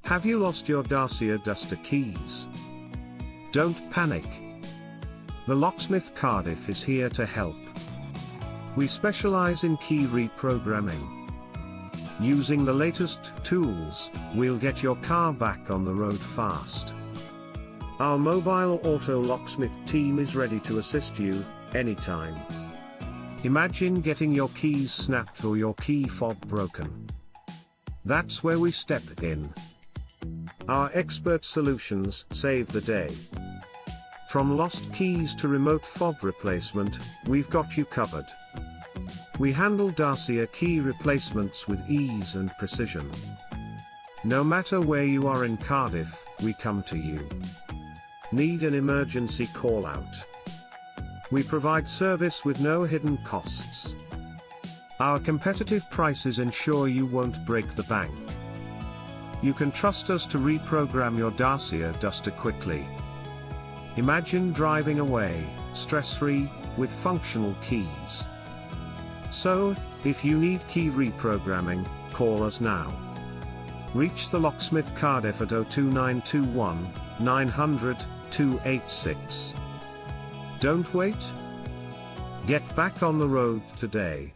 Have you lost your Dacia Duster keys? Don't panic. The Locksmith Cardiff is here to help. We specialize in key reprogramming. Using the latest tools, we'll get your car back on the road fast. Our mobile auto locksmith team is ready to assist you, anytime. Imagine getting your keys snapped or your key fob broken. That's where we step in. Our expert solutions save the day. From lost keys to remote fob replacement, we've got you covered. We handle Dacia key replacements with ease and precision. No matter where you are in Cardiff, we come to you. Need an emergency call-out? We provide service with no hidden costs. Our competitive prices ensure you won't break the bank. You can trust us to reprogram your Dacia Duster quickly. Imagine driving away, stress-free, with functional keys. So, if you need key reprogramming, call us now. Reach the Locksmith Cardiff at 02921 900 286. Don't wait. Get back on the road today.